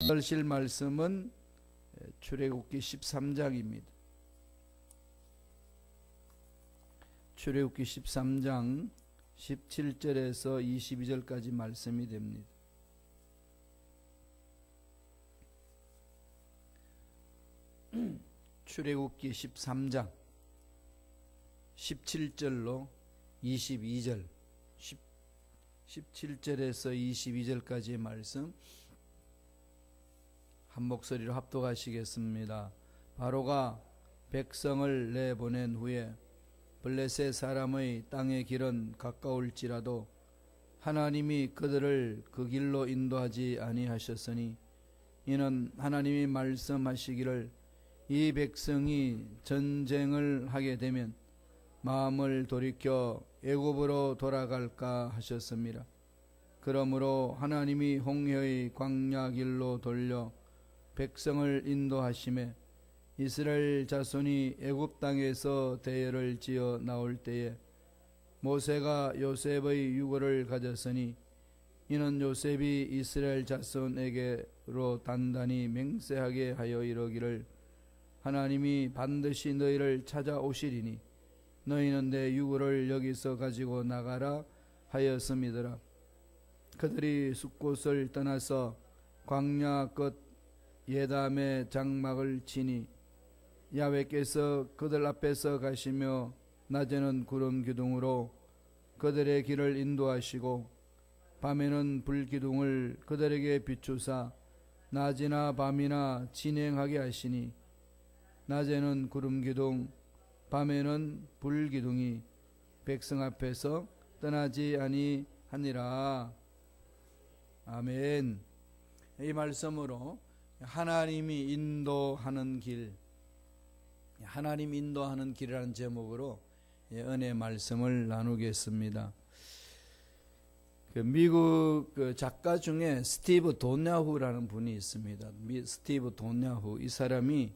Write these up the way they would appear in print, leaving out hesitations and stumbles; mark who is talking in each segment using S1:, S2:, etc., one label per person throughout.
S1: 들으실 말씀은 출애굽기 13장입니다. 출애굽기 13장 17절에서 22절까지 말씀이 됩니다. 출애굽기 13장 17절로 22절 17절에서 22절까지의 말씀 한 목소리로 합독하시겠습니다. 바로가 백성을 내보낸 후에 블레셋 사람의 땅의 길은 가까울지라도 하나님이 그들을 그 길로 인도하지 아니하셨으니 이는 하나님이 말씀하시기를 이 백성이 전쟁을 하게 되면 마음을 돌이켜 애굽으로 돌아갈까 하셨습니다. 그러므로 하나님이 홍해의 광야 길로 돌려 백성을 인도하심에 이스라엘 자손이 애굽 땅에서 대열을 지어 나올 때에 모세가 요셉의 유고를 가졌으니 이는 요셉이 이스라엘 자손에게로 단단히 맹세하게 하여 이르기를 하나님이 반드시 너희를 찾아오시리니 너희는 내 유고를 여기서 가지고 나가라 하였음이더라. 그들이 숫곳을 떠나서 광야 끝 예담의 장막을 치니 야훼께서 그들 앞에서 가시며 낮에는 구름 기둥으로 그들의 길을 인도하시고 밤에는 불 기둥을 그들에게 비추사 낮이나 밤이나 진행하게 하시니 낮에는 구름 기둥 밤에는 불 기둥이 백성 앞에서 떠나지 아니하니라. 아멘. 이 말씀으로 하나님이 인도하는 길, 하나님 인도하는 길이라는 제목으로 은혜 말씀을 나누겠습니다. 미국 작가 중에 스티브 돈야후라는 분이 있습니다. 스티브 돈야후, 이 사람이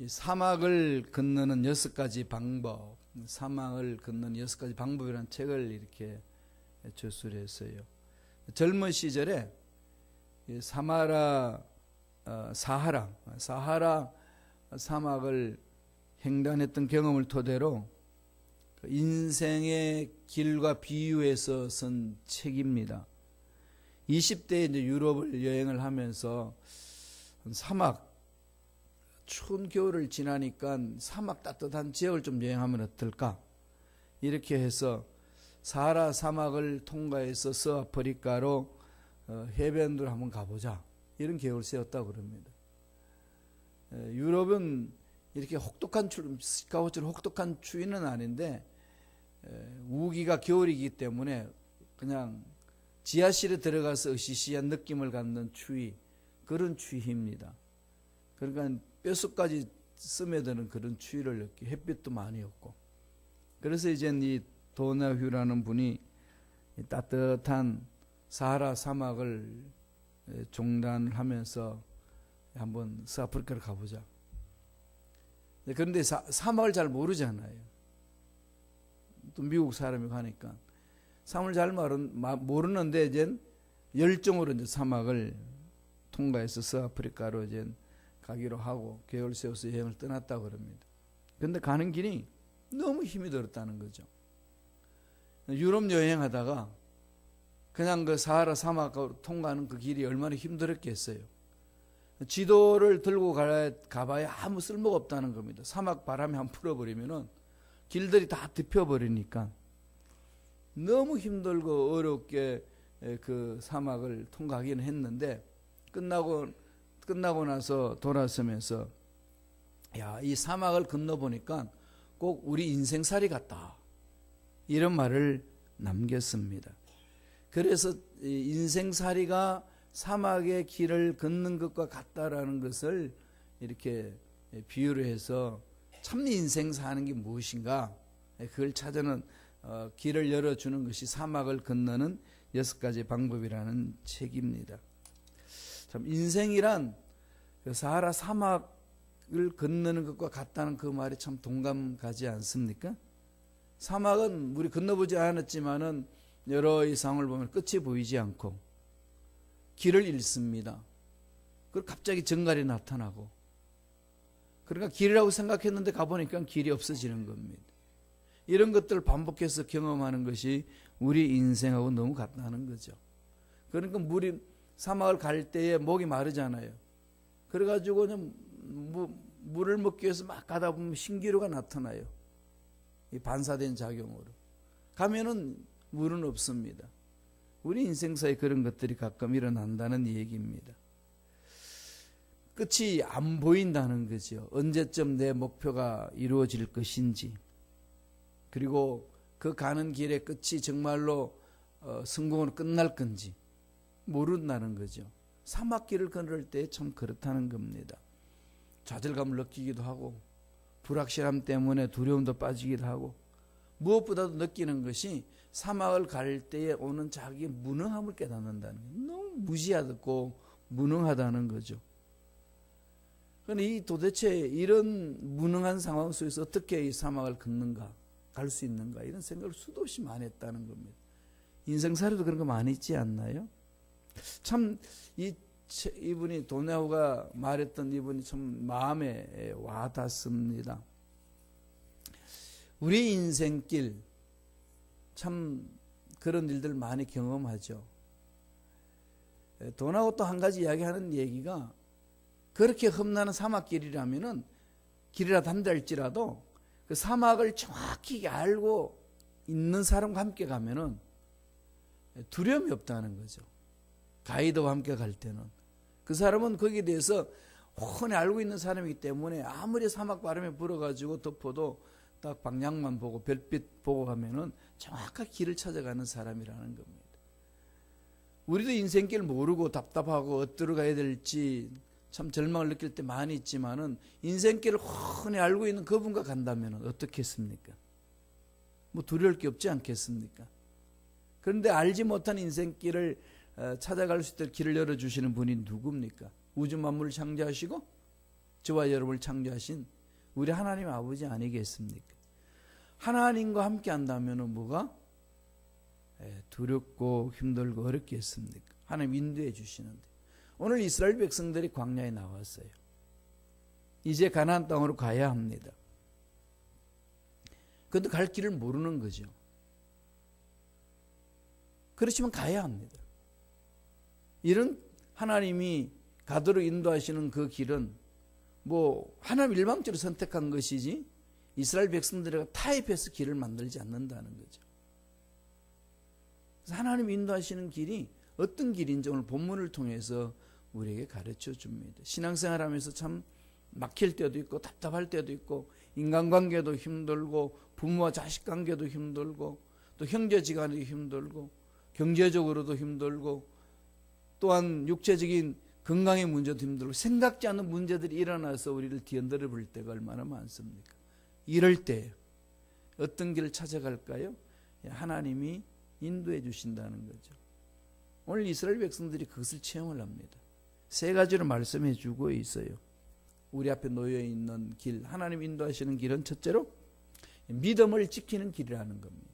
S1: 사막을 건너는 6가지 방법, 사막을 건너는 6가지 방법이라는 책을 이렇게 저술했어요. 젊은 시절에 사하라 사막을 횡단했던 경험을 토대로 인생의 길과 비유해서 쓴 책입니다. 20대에 이제 유럽을 여행을 하면서 사막, 추운 겨울을 지나니까 사막 따뜻한 지역을 좀 여행하면 어떨까? 이렇게 해서 사하라 사막을 통과해서 서아프리카로 해변으로 한번 가보자. 이런 계획을 세웠다고 그럽니다. 유럽은 이렇게 혹독한 시카고처럼 혹독한 추위는 아닌데 우기가 겨울이기 때문에 그냥 지하실에 들어가서 으시시한 느낌을 갖는 추위, 그런 추위입니다. 그러니까 뼛속까지 스며드는 그런 추위를 느끼고 햇빛도 많이 없고, 그래서 이제 이 도나휴라는 분이 따뜻한 사하라 사막을 종단하면서 한번 서아프리카를 가보자. 그런데 사막을 잘 모르잖아요. 또 미국 사람이 가니까 사막을 잘 모르는데 이제 열정으로 이제 사막을 통과해서 서아프리카로 이제 가기로 하고 계획을 세워서 여행을 떠났다고 그럽니다. 그런데 가는 길이 너무 힘이 들었다는 거죠. 유럽 여행하다가 그냥 그 사하라 사막을 통과하는 그 길이 얼마나 힘들었겠어요. 지도를 들고 가봐야 아무 쓸모가 없다는 겁니다. 사막 바람이 한번 풀어버리면은 길들이 다 덮여버리니까 너무 힘들고 어렵게 그 사막을 통과하기는 했는데 끝나고 나서 돌아서면서 이 사막을 건너보니까 꼭 우리 인생살이 같다, 이런 말을 남겼습니다. 그래서 인생살이가 사막의 길을 걷는 것과 같다라는 것을 이렇게 비유를 해서 참 인생 사는 게 무엇인가, 그걸 찾아는 길을 열어주는 것이 사막을 건너는 6가지 방법이라는 책입니다. 참 인생이란 그 사하라 사막을 건너는 것과 같다는 그 말이 참 동감 가지 않습니까? 사막은 우리 건너보지 않았지만은 여러 이상을 보면 끝이 보이지 않고 길을 잃습니다. 그리고 갑자기 정갈이 나타나고, 그러니까 길이라고 생각했는데 가보니까 길이 없어지는 겁니다. 이런 것들을 반복해서 경험하는 것이 우리 인생하고 너무 같다는 거죠. 그러니까 사막을 갈 때에 목이 마르잖아요. 그래가지고 그냥 물을 먹기 위해서 막 가다 보면 신기루가 나타나요. 이 반사된 작용으로. 가면은 물은 없습니다. 우리 인생사에 그런 것들이 가끔 일어난다는 얘기입니다. 끝이 안 보인다는 거죠. 언제쯤 내 목표가 이루어질 것인지, 그리고 그 가는 길의 끝이 정말로 성공으로 끝날 건지 모른다는 거죠. 사막길을 걸을 때 참 그렇다는 겁니다. 좌절감을 느끼기도 하고, 불확실함 때문에 두려움도 빠지기도 하고, 무엇보다도 느끼는 것이 사막을 갈 때에 오는 자기의 무능함을 깨닫는다는 거예요. 너무 무지하고 무능하다는 거죠. 그런데 도대체 이런 무능한 상황 속에서 어떻게 이 사막을 걷는가, 갈 수 있는가, 이런 생각을 수도 없이 많이 했다는 겁니다. 인생사례도 그런 거 많이 있지 않나요? 참 이분이 도냐후가 말했던 이분이 참 마음에 와닿습니다. 우리 인생길 참 그런 일들 많이 경험하죠. 도냐후 또 한 가지 이야기하는 얘기가, 그렇게 험난한 사막길이라면은 길이라도 한다 할지라도 그 사막을 정확히 알고 있는 사람과 함께 가면은 두려움이 없다는 거죠. 가이드와 함께 갈 때는 그 사람은 거기에 대해서 훤히 알고 있는 사람이기 때문에 아무리 사막 바람에 불어가지고 덮어도 딱 방향만 보고 별빛 보고 가면은 정확하게 길을 찾아가는 사람이라는 겁니다. 우리도 인생길 모르고 답답하고 어디로 가야 될지 참 절망을 느낄 때 많이 있지만은 인생길을 훤히 알고 있는 그분과 간다면 어떻겠습니까? 뭐 두려울 게 없지 않겠습니까? 그런데 알지 못한 인생길을 찾아갈 수 있도록 길을 열어주시는 분이 누굽니까? 우주 만물을 창조하시고 저와 여러분을 창조하신 우리 하나님 아버지 아니겠습니까? 하나님과 함께 한다면 뭐가 두렵고 힘들고 어렵겠습니까? 하나님 인도해 주시는데, 오늘 이스라엘 백성들이 광야에 나왔어요. 이제 가나안 땅으로 가야 합니다. 그런데 갈 길을 모르는 거죠. 그렇지만 가야 합니다. 이런 하나님이 가도록 인도하시는 그 길은 뭐 하나님 일방적으로 선택한 것이지 이스라엘 백성들이 타협해서 길을 만들지 않는다는 거죠. 그래서 하나님 인도하시는 길이 어떤 길인지 오늘 본문을 통해서 우리에게 가르쳐 줍니다. 신앙생활하면서 참 막힐 때도 있고 답답할 때도 있고, 인간관계도 힘들고 부모와 자식 관계도 힘들고 또 형제지간에도 힘들고 경제적으로도 힘들고 또한 육체적인 건강의 문제도 힘들고 생각지 않는 문제들이 일어나서 우리를 뒤흔들어 볼 때가 얼마나 많습니까? 이럴 때 어떤 길을 찾아갈까요? 하나님이 인도해 주신다는 거죠. 오늘 이스라엘 백성들이 그것을 체험을 합니다. 세 가지로 말씀해 주고 있어요. 우리 앞에 놓여 있는 길, 하나님 인도하시는 길은 첫째로 믿음을 지키는 길이라는 겁니다.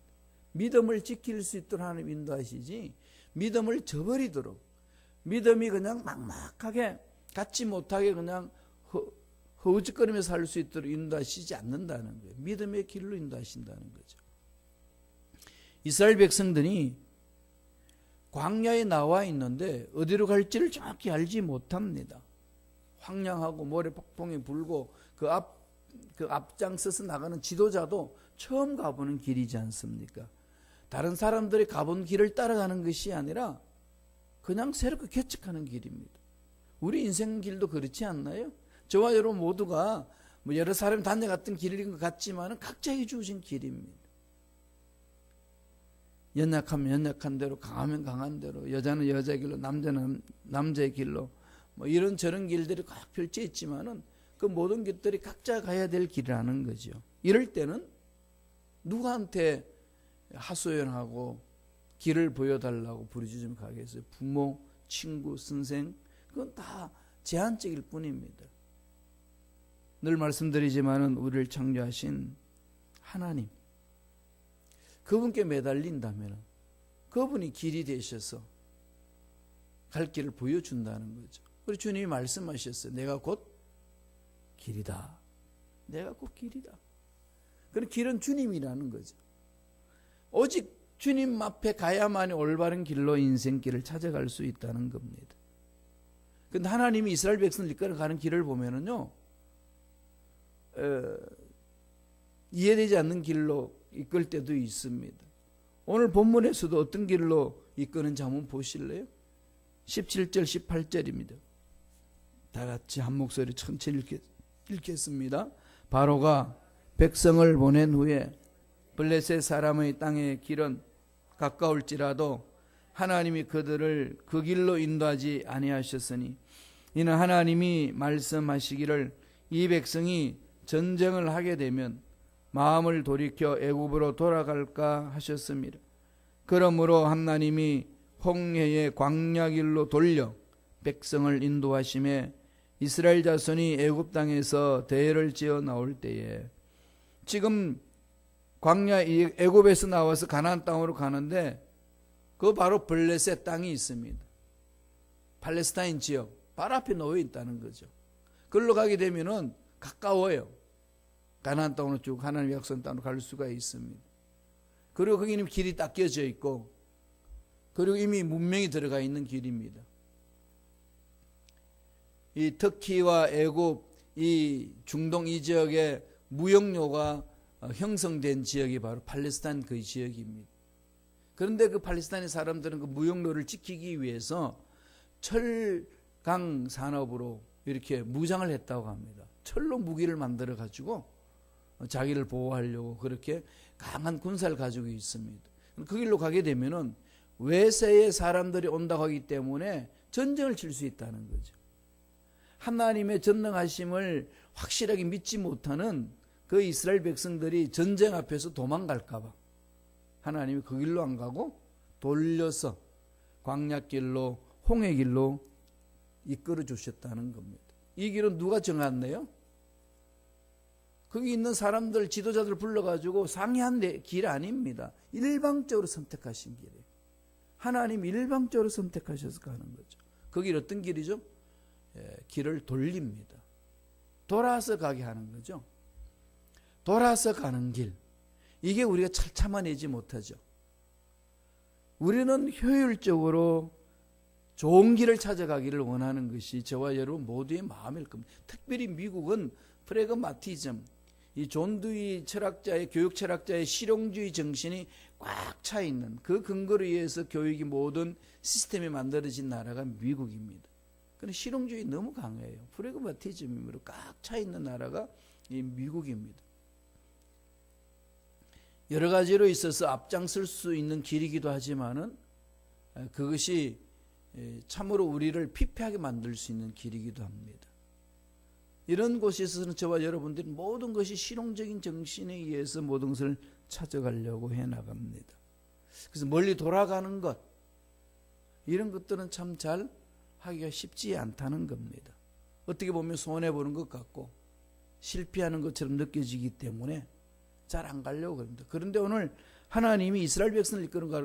S1: 믿음을 지킬 수 있도록 하나님 인도하시지 믿음을 저버리도록, 믿음이 그냥 막막하게 갖지 못하게 그냥 허우적거리며 살 수 있도록 인도하시지 않는다는 거예요. 믿음의 길로 인도하신다는 거죠. 이스라엘 백성들이 광야에 나와 있는데 어디로 갈지를 정확히 알지 못합니다. 황량하고 모래 폭풍이 불고 그 앞장서서 나가는 지도자도 처음 가보는 길이지 않습니까? 다른 사람들이 가본 길을 따라가는 것이 아니라 그냥 새롭게 개척하는 길입니다. 우리 인생 길도 그렇지 않나요? 저와 여러분 모두가 뭐 여러 사람이 다녀갔던 길인 것 같지만 각자에게 주어진 길입니다. 연약하면 연약한 대로, 강하면 강한 대로, 여자는 여자의 길로, 남자는 남자의 길로, 뭐 이런 저런 길들이 꽉 펼쳐 있지만은 그 모든 길들이 각자 가야 될 길이라는 거죠. 이럴 때는 누구한테 하소연하고 길을 보여달라고 부르짖으면 가겠어요? 부모, 친구, 선생, 그건 다 제한적일 뿐입니다. 늘 말씀드리지만은 우리를 창조하신 하나님, 그분께 매달린다면 그분이 길이 되셔서 갈 길을 보여준다는 거죠. 우리 주님이 말씀하셨어요. 내가 곧 길이다. 내가 곧 길이다. 그런 길은 주님이라는 거죠. 오직 주님 앞에 가야만이 올바른 길로 인생길을 찾아갈 수 있다는 겁니다. 근데 하나님이 이스라엘 백성을 이끌어가는 길을 보면은요, 이해되지 않는 길로 이끌 때도 있습니다. 오늘 본문에서도 어떤 길로 이끄는지 한번 보실래요? 17절 18절입니다. 다 같이 한 목소리 천천히 읽겠습니다. 바로가 백성을 보낸 후에 블레셋 사람의 땅의 길은 가까울지라도 하나님이 그들을 그 길로 인도하지 아니하셨으니 이는 하나님이 말씀하시기를 이 백성이 전쟁을 하게 되면 마음을 돌이켜 애굽으로 돌아갈까 하셨습니다. 그러므로 하나님이 홍해의 광야 길로 돌려 백성을 인도하심에 이스라엘 자손이 애굽 땅에서 대를 지어 나올 때에, 지금 광야 애굽에서 나와서 가나안 땅으로 가는데 그 바로 블레셋 땅이 있습니다. 팔레스타인 지역 바로 앞에 놓여 있다는 거죠. 그걸로 가게 되면은 가까워요. 가나안 땅으로 쭉 하나님의 약속한 땅으로 갈 수가 있습니다. 그리고 거기는 길이 딱 껴져 있고, 그리고 이미 문명이 들어가 있는 길입니다. 이 터키와 애굽, 이 중동 이 지역에 무역로가 형성된 지역이 바로 팔레스타인 그 지역입니다. 그런데 그 팔레스타인 사람들은 그 무역로를 지키기 위해서 철강 산업으로 이렇게 무장을 했다고 합니다. 철로 무기를 만들어 가지고 자기를 보호하려고 그렇게 강한 군사를 가지고 있습니다. 그 길로 가게 되면은 외세의 사람들이 온다고 하기 때문에 전쟁을 칠 수 있다는 거죠. 하나님의 전능하심을 확실하게 믿지 못하는 그 이스라엘 백성들이 전쟁 앞에서 도망갈까 봐 하나님이 그 길로 안 가고 돌려서 광야길로 홍해길로 이끌어 주셨다는 겁니다. 이 길은 누가 정했네요? 거기 있는 사람들, 지도자들 불러가지고 상의한 길 아닙니다. 일방적으로 선택하신 길이에요. 하나님 일방적으로 선택하셔서 가는 거죠. 그 길 어떤 길이죠? 길을 돌립니다. 돌아서 가게 하는 거죠. 돌아서 가는 길. 이게 우리가 참아내지 못하죠. 우리는 효율적으로 좋은 길을 찾아가기를 원하는 것이 저와 여러분 모두의 마음일 겁니다. 특별히 미국은 프래그마티즘, 이 존 두이 철학자의, 교육 철학자의 실용주의 정신이 꽉 차 있는 그 근거로 의해서 교육이 모든 시스템이 만들어진 나라가 미국입니다. 그런데 실용주의 너무 강해요. 프래그마티즘으로 꽉 차 있는 나라가 이 미국입니다. 여러 가지로 있어서 앞장설 수 있는 길이기도 하지만은 그것이 참으로 우리를 피폐하게 만들 수 있는 길이기도 합니다. 이런 곳에 있어서는 저와 여러분들이 모든 것이 실용적인 정신에 의해서 모든 것을 찾아가려고 해나갑니다. 그래서 멀리 돌아가는 것, 이런 것들은 참 잘 하기가 쉽지 않다는 겁니다. 어떻게 보면 손해보는 것 같고 실패하는 것처럼 느껴지기 때문에 잘 안 가려고 합니다. 그런데 오늘 하나님이 이스라엘 백성을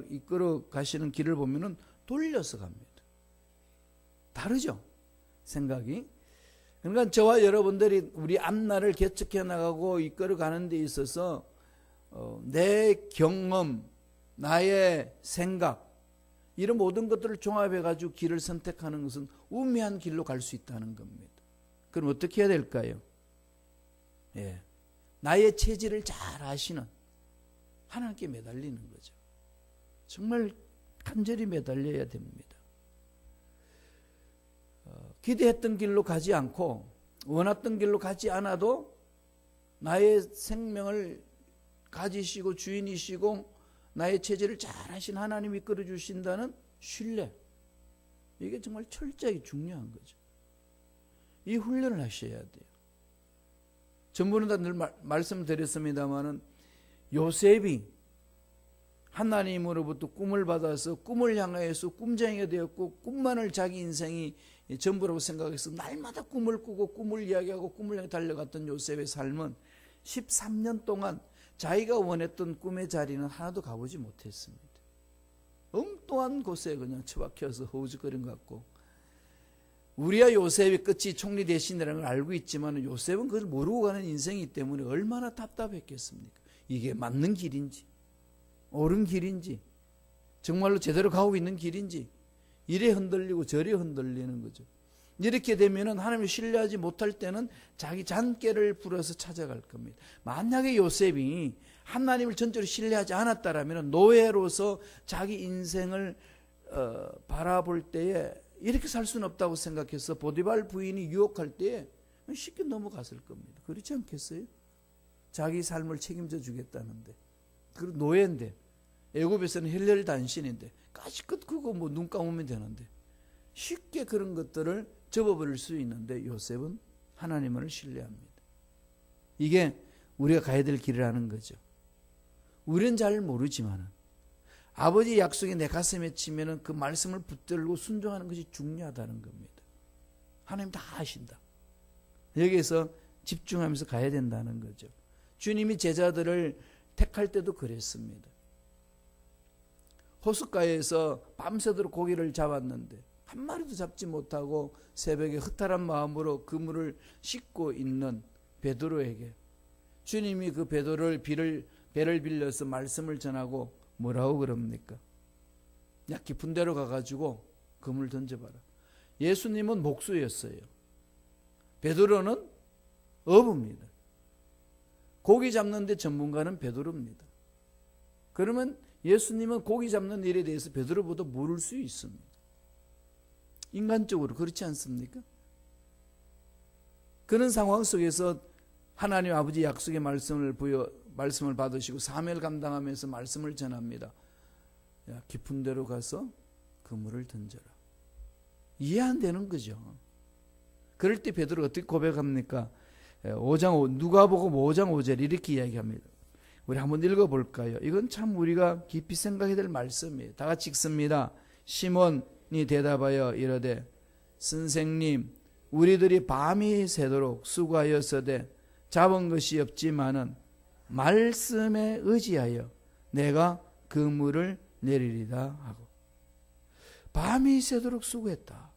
S1: 이끌어 가시는 길을 보면은 돌려서 갑니다. 다르죠? 생각이. 그러니까 저와 여러분들이 우리 앞날을 개척해 나가고 이끌어 가는 데 있어서 내 경험, 나의 생각, 이런 모든 것들을 종합해 가지고 길을 선택하는 것은 우매한 길로 갈 수 있다는 겁니다. 그럼 어떻게 해야 될까요? 나의 체질을 잘 아시는 하나님께 매달리는 거죠. 정말 간절히 매달려야 됩니다. 기대했던 길로 가지 않고 원했던 길로 가지 않아도 나의 생명을 가지시고 주인이시고 나의 체질을 잘 하신 하나님이 이끌어 주신다는 신뢰, 이게 정말 철저하게 중요한 거죠. 이 훈련을 하셔야 돼요. 전부는 다 늘 말씀드렸습니다마는 요셉이 하나님으로부터 꿈을 받아서 꿈을 향하여서 꿈쟁이가 되었고 꿈만을 자기 인생이 전부라고 생각해서 날마다 꿈을 꾸고 꿈을 이야기하고 꿈을 향해 달려갔던 요셉의 삶은 13년 동안 자기가 원했던 꿈의 자리는 하나도 가보지 못했습니다. 엉뚱한 곳에 그냥 처박혀서 허우적거린 것 같고 우리와 요셉의 끝이 총리 대신이라는 걸 알고 있지만 요셉은 그걸 모르고 가는 인생이기 때문에 얼마나 답답했겠습니까? 이게 맞는 길인지 옳은 길인지 정말로 제대로 가고 있는 길인지 이래 흔들리고 저래 흔들리는 거죠. 이렇게 되면은 하나님을 신뢰하지 못할 때는 자기 잔꾀를 부려서 찾아갈 겁니다. 만약에 요셉이 하나님을 전적으로 신뢰하지 않았다라면 노예로서 자기 인생을 바라볼 때에 이렇게 살 수는 없다고 생각해서 보디발 부인이 유혹할 때에 쉽게 넘어갔을 겁니다. 그렇지 않겠어요? 자기 삶을 책임져 주겠다는데 그리고 노예인데 애굽에서는 혈혈단신인데 까짓것 그거 뭐 눈 감으면 되는데 쉽게 그런 것들을 접어버릴 수 있는데 요셉은 하나님을 신뢰합니다. 이게 우리가 가야 될 길이라는 거죠. 우리는 잘 모르지만은 아버지 약속이 내 가슴에 치면은 그 말씀을 붙들고 순종하는 것이 중요하다는 겁니다. 하나님 다 아신다. 여기에서 집중하면서 가야 된다는 거죠. 주님이 제자들을 택할 때도 그랬습니다. 호숫가에서 밤새도록 고기를 잡았는데 한 마리도 잡지 못하고 새벽에 허탈한 마음으로 그물을 씻고 있는 베드로에게 주님이 그 베드로를 배를 빌려서 말씀을 전하고 뭐라고 그럽니까? 야 깊은 데로 가가지고 그물 던져봐라. 예수님은 목수였어요. 베드로는 어부입니다. 고기 잡는 데 전문가는 베드로입니다. 그러면 예수님은 고기 잡는 일에 대해서 베드로보다 모를 수 있습니다. 인간적으로 그렇지 않습니까? 그런 상황 속에서 하나님 아버지 약속의 말씀을 받으시고 사명을 감당하면서 말씀을 전합니다. 야, 깊은 데로 가서 그물을 던져라. 이해 안 되는 거죠. 그럴 때 베드로가 어떻게 고백합니까? 누가복음 5장 5절 이렇게 이야기합니다. 우리 한번 읽어볼까요? 이건 참 우리가 깊이 생각해야 될 말씀이에요. 다 같이 읽습니다. 시몬이 대답하여 이르되 선생님 우리들이 밤이 새도록 수고하였으되 잡은 것이 없지만은 말씀에 의지하여 내가 그물을 내리리다 하고 밤이 새도록 수고했다.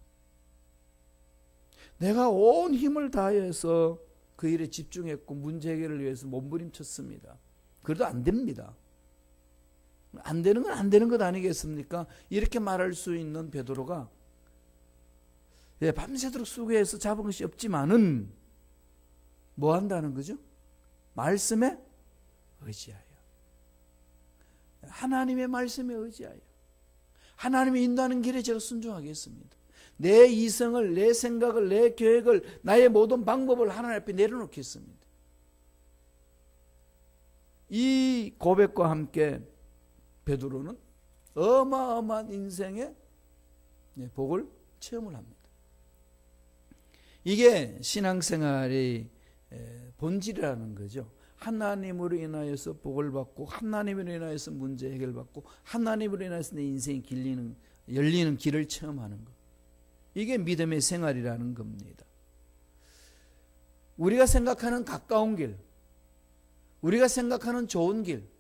S1: 내가 온 힘을 다해서 그 일에 집중했고 문제 해결을 위해서 몸부림쳤습니다. 그래도 안 됩니다. 안 되는 건 안 되는 것 아니겠습니까? 이렇게 말할 수 있는 베드로가 밤새도록 수고해서 잡은 것이 없지만은 뭐 한다는 거죠? 말씀에 의지하여. 하나님의 말씀에 의지하여. 하나님이 인도하는 길에 제가 순종하겠습니다. 내 이성을, 내 생각을, 내 계획을, 나의 모든 방법을 하나님 앞에 내려놓겠습니다. 이 고백과 함께 베드로는 어마어마한 인생의 복을 체험을 합니다. 이게 신앙생활의 본질이라는 거죠. 하나님으로 인하여서 복을 받고 하나님으로 인하여서 문제 해결받고 하나님으로 인하여서 내 인생이 열리는 길을 체험하는 것. 이게 믿음의 생활이라는 겁니다. 우리가 생각하는 가까운 길, 우리가 생각하는 좋은 길,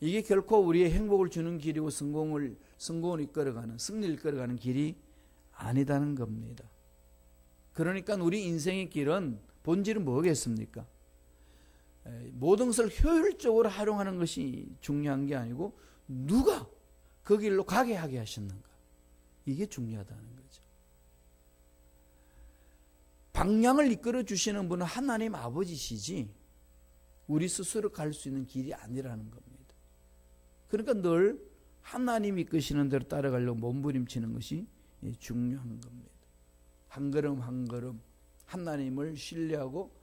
S1: 이게 결코 우리의 행복을 주는 길이고 성공을 이끌어가는, 승리를 이끌어가는 길이 아니다는 겁니다. 그러니까 우리 인생의 길은 본질은 뭐겠습니까? 모든 것을 효율적으로 활용하는 것이 중요한 게 아니고 누가 그 길로 가게 하게 하셨는가. 이게 중요하다는 거죠. 방향을 이끌어 주시는 분은 하나님 아버지시지 우리 스스로 갈 수 있는 길이 아니라는 겁니다. 그러니까 늘 하나님이 이끄시는 대로 따라가려고 몸부림치는 것이 중요한 겁니다. 한 걸음 한 걸음 하나님을 신뢰하고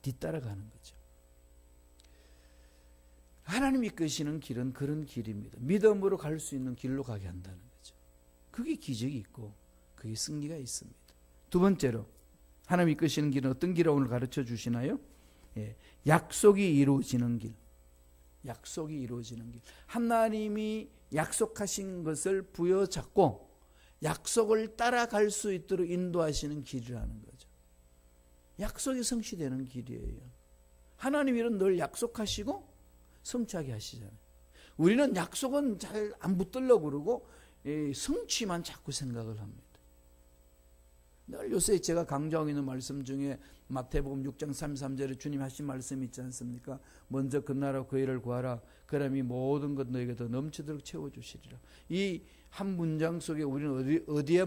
S1: 뒤따라가는 거죠. 하나님이 이끄시는 길은 그런 길입니다. 믿음으로 갈 수 있는 길로 가게 한다는 거죠. 그게 기적이 있고 그게 승리가 있습니다. 두 번째로 하나님이 이끄시는 길은 어떤 길을 오늘 가르쳐 주시나요? 약속이 이루어지는 길. 약속이 이루어지는 길. 하나님이 약속하신 것을 부여잡고 약속을 따라갈 수 있도록 인도하시는 길이라는 거죠. 약속이 성취되는 길이에요. 하나님은 늘 약속하시고 성취하게 하시잖아요. 우리는 약속은 잘 안 붙들려고 그러고 성취만 자꾸 생각을 합니다. 늘 요새 제가 강조하고 있는 말씀 중에 마태복음 6장 33절에 주님 하신 말씀이 있지 않습니까? 먼저 그 나라 그 일을 구하라. 그럼 이 모든 것 너에게 더 넘치도록 채워주시리라. 이 한 문장 속에 우리는 어디에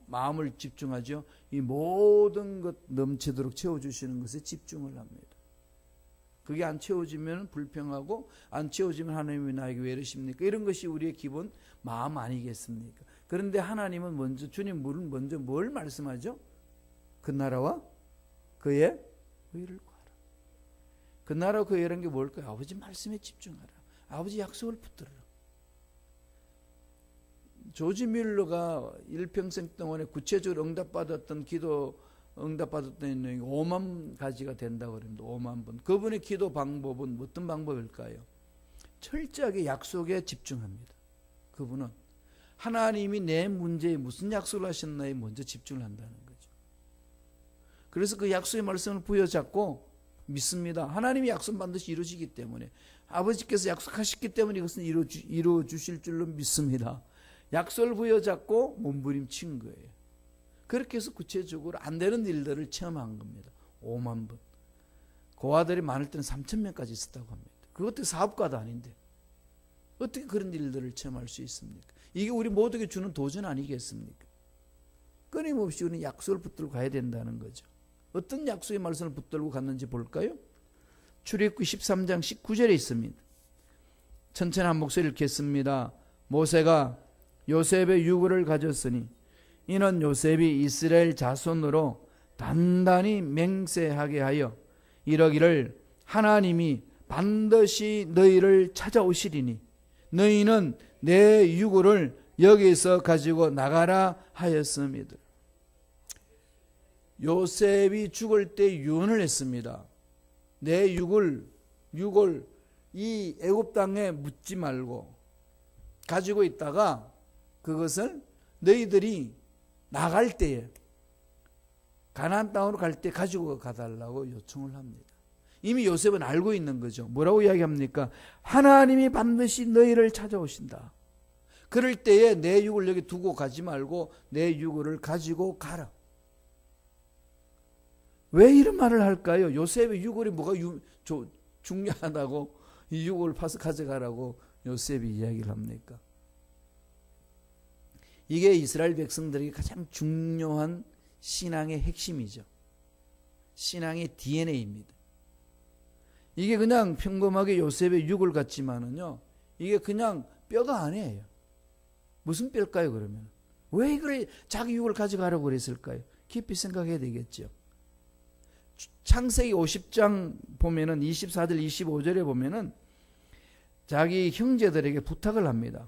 S1: 마음을 집중하죠? 이 모든 것 넘치도록 채워주시는 것에 집중을 합니다. 그게 안 채워지면 불평하고 안 채워지면 하나님이 나에게 왜 이러십니까? 이런 것이 우리의 기본 마음 아니겠습니까? 그런데 하나님은 먼저 주님은 먼저 뭘 말씀하죠? 그 나라와 그의 의를 구하라. 그 나라와 그의 의라는 게 뭘까요? 아버지 말씀에 집중하라. 아버지 약속을 붙들어라. 조지 뮬러가 일평생 동안에 구체적으로 응답받았던 기도 응답받았던 내용이 5만 가지가 된다고 그럽니다. 5만 번. 그분의 기도 방법은 어떤 방법일까요? 철저하게 약속에 집중합니다. 그분은 하나님이 내 문제에 무슨 약속을 하셨나에 먼저 집중을 한다는 거죠. 그래서 그 약속의 말씀을 부여잡고 믿습니다. 하나님이 약속 반드시 이루어지기 때문에 아버지께서 약속하셨기 때문에 이것은 이루어 주실 줄로 믿습니다. 약속을 부여잡고 몸부림친 거예요. 그렇게 해서 구체적으로 안 되는 일들을 체험한 겁니다. 5만 번. 고아들이 많을 때는 3,000명까지 있었다고 합니다. 그것도 사업가도 아닌데 어떻게 그런 일들을 체험할 수 있습니까? 이게 우리 모두에게 주는 도전 아니겠습니까? 끊임없이 우리는 약속을 붙들고 가야 된다는 거죠. 어떤 약속의 말씀을 붙들고 갔는지 볼까요? 출애굽기 13장 19절에 있습니다. 천천히 한 목소리를 읽겠습니다. 모세가 요셉의 유고를 가졌으니 이는 요셉이 이스라엘 자손으로 단단히 맹세하게 하여 이러기를 하나님이 반드시 너희를 찾아오시리니 너희는 내 유고를 여기서 가지고 나가라 하였습니다. 요셉이 죽을 때 유언을 했습니다. 내 육을 이 애굽 땅에 묻지 말고 가지고 있다가 그것을 너희들이 나갈 때에 가나안 땅으로 갈 때 가지고 가달라고 요청을 합니다. 이미 요셉은 알고 있는 거죠. 뭐라고 이야기합니까? 하나님이 반드시 너희를 찾아오신다. 그럴 때에 내 육을 여기 두고 가지 말고 내 육을 가지고 가라. 왜 이런 말을 할까요? 요셉의 유골이 뭐가 중요하다고 이 유골을 파서 가져가라고 요셉이 이야기를 합니까? 이게 이스라엘 백성들에게 가장 중요한 신앙의 핵심이죠. 신앙의 DNA입니다. 이게 그냥 평범하게 요셉의 유골 같지만은요, 이게 그냥 뼈가 아니에요. 무슨 뼈일까요, 그러면? 왜 이걸 자기 유골 가져가라고 그랬을까요? 깊이 생각해야 되겠죠. 창세기 50장 보면은 24절 25절에 보면은 자기 형제들에게 부탁을 합니다.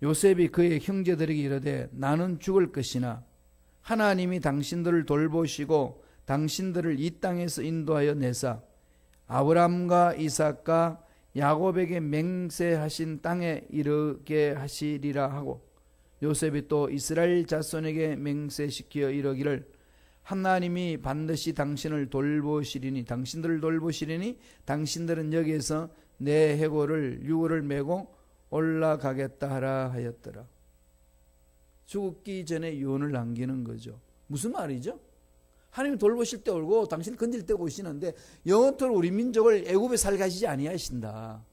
S1: 요셉이 그의 형제들에게 이르되 나는 죽을 것이나 하나님이 당신들을 돌보시고 당신들을 이 땅에서 인도하여 내사 아브람과 이삭과 야곱에게 맹세하신 땅에 이르게 하시리라 하고 요셉이 또 이스라엘 자손에게 맹세시키어 이르기를 하나님이 반드시 당신들을 돌보시리니 당신들은 여기에서 내 유골을 메고 올라가겠다 하라 하였더라. 죽기 전에 유언을 남기는 거죠. 무슨 말이죠? 하나님이 돌보실 때 오고 당신을 건질 때 오시는데 영원토록 우리 민족을 애굽에 살게 하시지 아니하신다.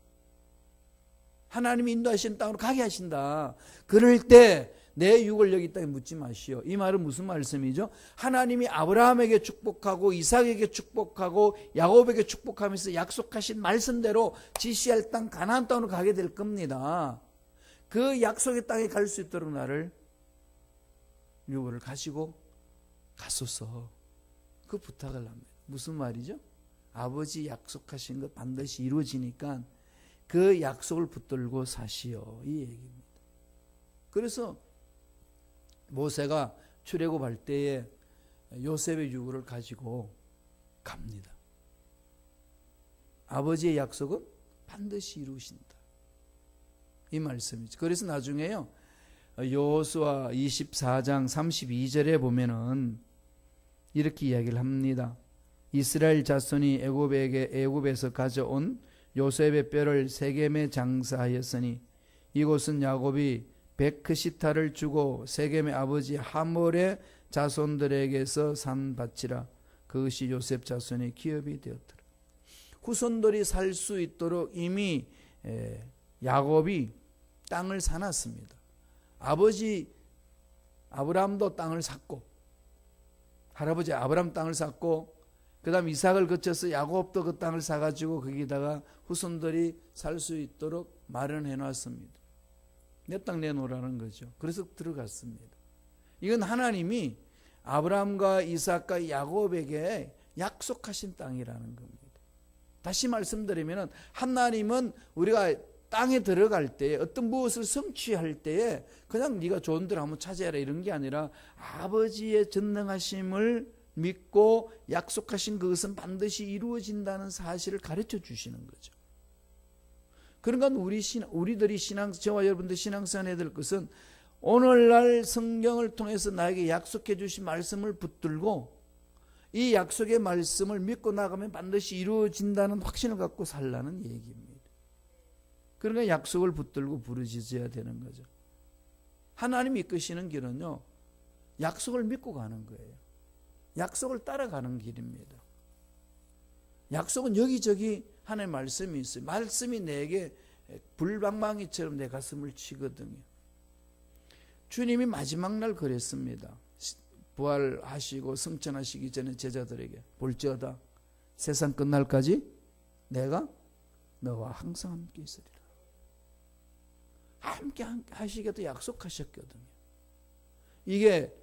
S1: 하나님이 인도하시는 땅으로 가게 하신다. 그럴 때 내 육을 여기 땅에 묻지 마시오. 이 말은 무슨 말씀이죠? 하나님이 아브라함에게 축복하고 이삭에게 축복하고 야곱에게 축복하면서 약속하신 말씀대로 지시할 땅 가나안 땅으로 가게 될 겁니다. 그 약속의 땅에 갈 수 있도록 나를 육을 가지고 갔소서. 그 부탁을 합니다. 무슨 말이죠? 아버지 약속하신 것 반드시 이루어지니까 그 약속을 붙들고 사시오. 이 얘기입니다. 그래서 모세가 출애굽할 때에 요셉의 유골을 가지고 갑니다. 아버지의 약속은 반드시 이루신다. 이 말씀이죠. 그래서 나중에요. 여호수아 24장 32절에 보면은 이렇게 이야기를 합니다. 이스라엘 자손이 애굽에서 가져온 요셉의 뼈를 세겜에 장사하였으니 이곳은 야곱이 베크시타를 주고 세겜의 아버지 하몰의 자손들에게서 산 밭이라. 그것이 요셉 자손의 기업이 되었더라. 후손들이 살 수 있도록 이미 야곱이 땅을 사놨습니다. 아버지 아브라함도 땅을 샀고, 할아버지 아브라함 땅을 샀고, 그 다음 이삭을 거쳐서 야곱도 그 땅을 사가지고 거기다가 후손들이 살 수 있도록 마련해 놨습니다. 내 땅 내놓으라는 거죠. 그래서 들어갔습니다. 이건 하나님이 아브라함과 이삭과 야곱에게 약속하신 땅이라는 겁니다. 다시 말씀드리면 하나님은 우리가 땅에 들어갈 때 어떤 무엇을 성취할 때에 그냥 네가 좋은 데를 한번 찾아라 이런 게 아니라 아버지의 전능하심을 믿고 약속하신 그것은 반드시 이루어진다는 사실을 가르쳐 주시는 거죠. 그러니까 우리들이 저와 여러분들 신앙생활 해야 될 것은 오늘날 성경을 통해서 나에게 약속해 주신 말씀을 붙들고 이 약속의 말씀을 믿고 나가면 반드시 이루어진다는 확신을 갖고 살라는 얘기입니다. 그러니까 약속을 붙들고 부르짖어야 되는 거죠. 하나님이 이끄시는 길은요, 약속을 믿고 가는 거예요. 약속을 따라가는 길입니다. 약속은 여기저기 하나님의 말씀이 있어요. 말씀이 내게 불방망이처럼 내 가슴을 치거든요. 주님이 마지막 날 그랬습니다. 부활하시고 승천하시기 전에 제자들에게 볼지어다 세상 끝날까지 내가 너와 항상 함께 있으리라. 함께 하시겠다 약속하셨거든요. 이게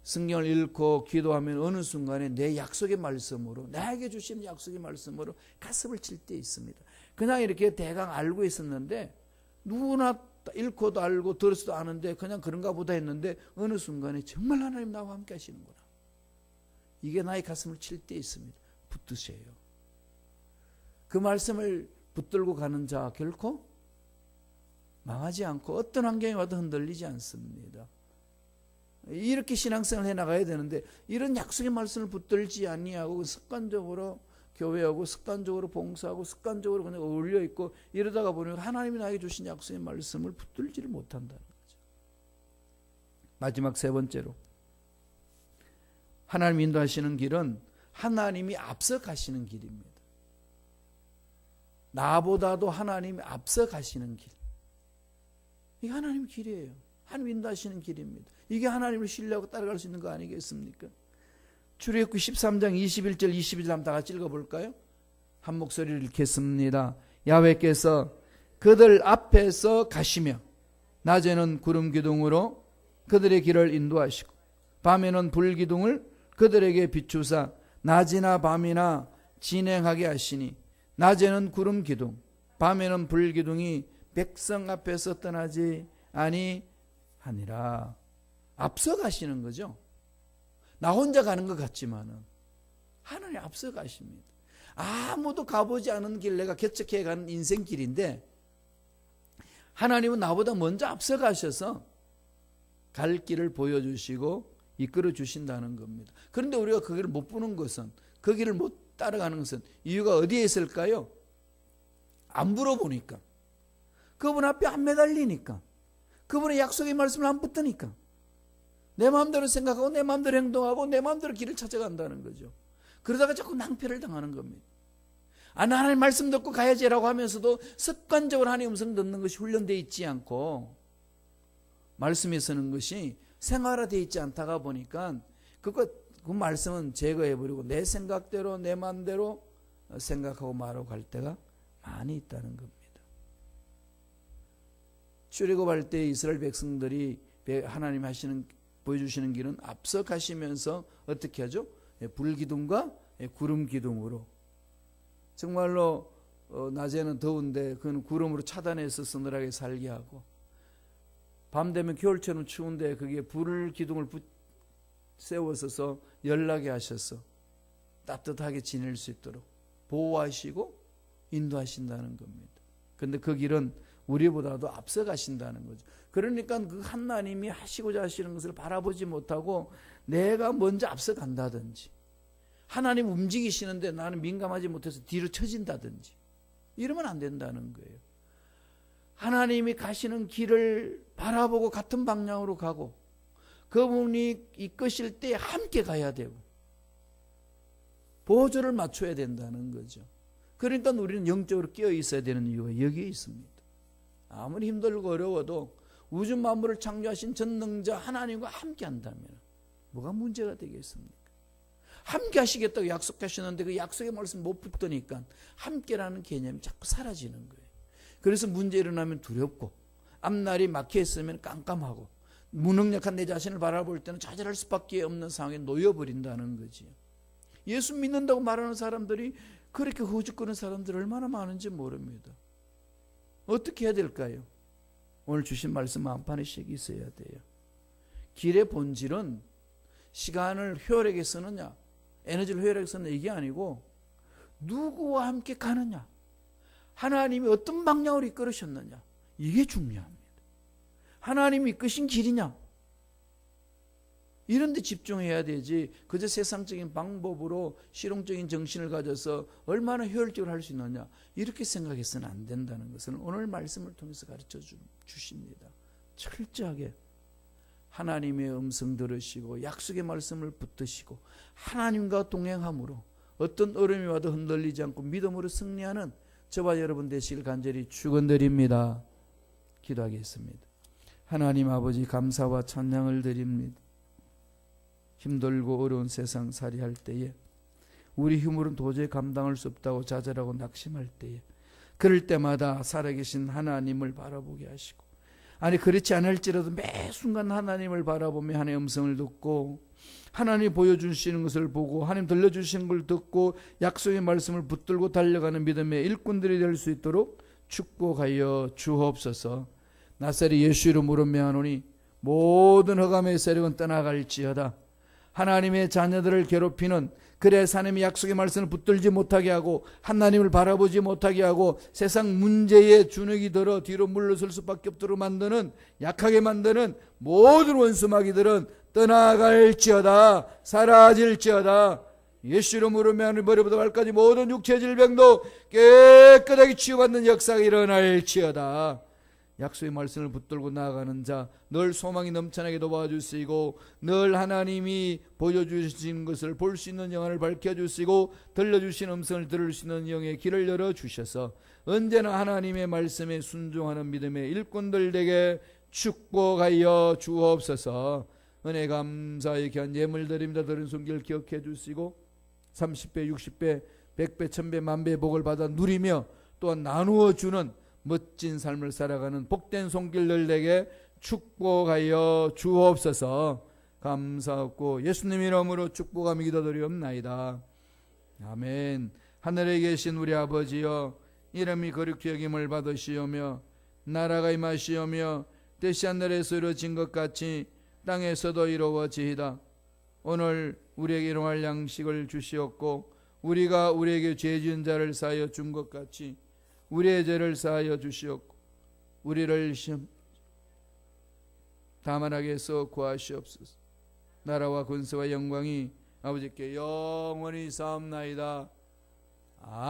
S1: 성경을 읽고 기도하면 어느 순간에 내 약속의 말씀으로, 나에게 주신 약속의 말씀으로 가슴을 칠 때 있습니다. 그냥 이렇게 대강 알고 있었는데 누구나 읽고도 알고 들어서도 아는데 그냥 그런가 보다 했는데 어느 순간에 정말 하나님 나와 함께 하시는구나. 이게 나의 가슴을 칠 때 있습니다. 붙드세요. 그 말씀을 붙들고 가는 자 결코 망하지 않고 어떤 환경이 와도 흔들리지 않습니다. 이렇게 신앙생활을 해나가야 되는데 이런 약속의 말씀을 붙들지 아니하고 습관적으로 교회하고 습관적으로 봉사하고 습관적으로 그냥 어울려 있고 이러다가 보니까 하나님이 나에게 주신 약속의 말씀을 붙들지를 못한다는 거죠. 마지막 세 번째로 하나님 인도하시는 길은 하나님이 앞서 가시는 길입니다. 나보다도 하나님이 앞서 가시는 길. 이게 하나님의 길이에요. 하나님 인도하시는 길입니다. 이게 하나님을 신뢰하고 따라갈 수 있는 거 아니겠습니까? 출애굽기 13장 21절 22절 한번 다 같이 읽어볼까요? 한 목소리를 읽겠습니다. 야훼께서 그들 앞에서 가시며 낮에는 구름 기둥으로 그들의 길을 인도하시고 밤에는 불 기둥을 그들에게 비추사 낮이나 밤이나 진행하게 하시니 낮에는 구름 기둥 밤에는 불 기둥이 백성 앞에서 떠나지 아니하니라. 앞서 가시는 거죠. 나 혼자 가는 것 같지만은 하나님 앞서 가십니다. 아무도 가보지 않은 길 내가 개척해 가는 인생길인데 하나님은 나보다 먼저 앞서 가셔서 갈 길을 보여주시고 이끌어 주신다는 겁니다. 그런데 우리가 그 길을 못 보는 것은, 그 길을 못 따라가는 것은 이유가 어디에 있을까요? 안 물어보니까, 그분 앞에 안 매달리니까, 그분의 약속의 말씀을 안 붙드니까 내 마음대로 생각하고 내 마음대로 행동하고 내 마음대로 길을 찾아간다는 거죠. 그러다가 자꾸 낭패를 당하는 겁니다. 나 하나님 말씀 듣고 가야지라고 하면서도 습관적으로 하나님 음성 듣는 것이 훈련되어 있지 않고 말씀에 서는 것이 생활화되어 있지 않다가 보니까 그 말씀은 제거해버리고 내 생각대로 내 마음대로 생각하고 말하고 갈 때가 많이 있다는 겁니다. 출애굽할 때 이스라엘 백성들이 하나님 보여주시는 길은 앞서 가시면서 어떻게 하죠? 불기둥과 구름기둥으로. 정말로 낮에는 더운데 그는 구름으로 차단해서 서늘하게 살게 하고, 밤 되면 겨울처럼 추운데 그게 불기둥을 세워서 열나게 하셔서 따뜻하게 지낼 수 있도록 보호하시고 인도하신다는 겁니다. 그런데 그 길은 우리보다도 앞서 가신다는 거죠. 그러니까 그 하나님이 하시고자 하시는 것을 바라보지 못하고 내가 먼저 앞서 간다든지, 하나님 움직이시는데 나는 민감하지 못해서 뒤로 처진다든지 이러면 안 된다는 거예요. 하나님이 가시는 길을 바라보고 같은 방향으로 가고 그분이 이끄실 때 함께 가야 되고 보조를 맞춰야 된다는 거죠. 그러니까 우리는 영적으로 끼어 있어야 되는 이유가 여기에 있습니다. 아무리 힘들고 어려워도 우주 만물을 창조하신 전능자 하나님과 함께 한다면 뭐가 문제가 되겠습니까? 함께 하시겠다고 약속하셨는데 그 약속의 말씀 못 붙드니까 함께라는 개념이 자꾸 사라지는 거예요. 그래서 문제 일어나면 두렵고 앞날이 막혀 있으면 깜깜하고 무능력한 내 자신을 바라볼 때는 좌절할 수밖에 없는 상황에 놓여버린다는 거지요. 예수 믿는다고 말하는 사람들이 그렇게 허죽거리는 사람들 얼마나 많은지 모릅니다. 어떻게 해야 될까요? 오늘 주신 말씀 한판에씩 있어야 돼요. 길의 본질은 시간을 효율하게 쓰느냐, 에너지를 효율하게 쓰느냐 이게 아니고 누구와 함께 가느냐, 하나님이 어떤 방향으로 이끌으셨느냐 이게 중요합니다. 하나님이 이끄신 길이냐 이런 데 집중해야 되지 그저 세상적인 방법으로 실용적인 정신을 가져서 얼마나 효율적으로 할 수 있느냐 이렇게 생각해서는 안 된다는 것을 오늘 말씀을 통해서 가르쳐 주십니다. 철저하게 하나님의 음성 들으시고 약속의 말씀을 붙드시고 하나님과 동행함으로 어떤 어려움이 와도 흔들리지 않고 믿음으로 승리하는 저와 여러분 되시길 간절히 축원드립니다. 기도하겠습니다. 하나님 아버지 감사와 찬양을 드립니다. 힘들고 어려운 세상 살이할 때에 우리 힘으로는 도저히 감당할 수 없다고 좌절하고 낙심할 때에 그럴 때마다 살아계신 하나님을 바라보게 하시고 아니 그렇지 않을지라도 매 순간 하나님을 바라보며 하나님의 음성을 듣고 하나님이 보여주시는 것을 보고 하나님 들려주시는 걸 듣고 약속의 말씀을 붙들고 달려가는 믿음의 일꾼들이 될 수 있도록 축복하여 주옵소서. 나사렛 예수 이름으로 명하노니 모든 흑암의 세력은 떠나갈지어다. 하나님의 자녀들을 괴롭히는 그래서 하나님의 약속의 말씀을 붙들지 못하게 하고 하나님을 바라보지 못하게 하고 세상 문제에 주눅이 들어 뒤로 물러설 수밖에 없도록 만드는 약하게 만드는 모든 원수 마귀들은 떠나갈지어다. 사라질지어다. 예수 이름으로 명하노니 머리부터 발까지 모든 육체 질병도 깨끗하게 치유받는 역사가 일어날지어다. 약속의 말씀을 붙들고 나아가는 자 늘 소망이 넘쳐나게 도와주시고 늘 하나님이 보여주신 것을 볼 수 있는 영안을 밝혀주시고 들려주신 음성을 들을 수 있는 영의 길을 열어주셔서 언제나 하나님의 말씀에 순종하는 믿음의 일꾼들 되게 축복하여 주옵소서. 은혜 감사의 귀한 예물 드립니다. 들은 손길 기억해 주시고 30배 60배 100배 1000배 만배의 복을 받아 누리며 또한 나누어 주는 멋진 삶을 살아가는 복된 손길들에게 축복하여 주옵소서. 감사하고 예수님 이름으로 축복하며 기도드리옵나이다. 아멘. 하늘에 계신 우리 아버지여 이름이 거룩히 여김을 받으시오며 나라가 임하시오며 뜻이 하늘에서 이루어진 것 같이 땅에서도 이루어지이다. 오늘 우리에게 일용할 양식을 주시옵고 우리가 우리에게 죄 지은 자를 사하여 준 것 같이 우리의 죄를 사하여 주시옵고 우리를 시험 다만하게 해서 구하시옵소서. 나라와 권세와 영광이 아버지께 영원히 사옵나이다. 아멘.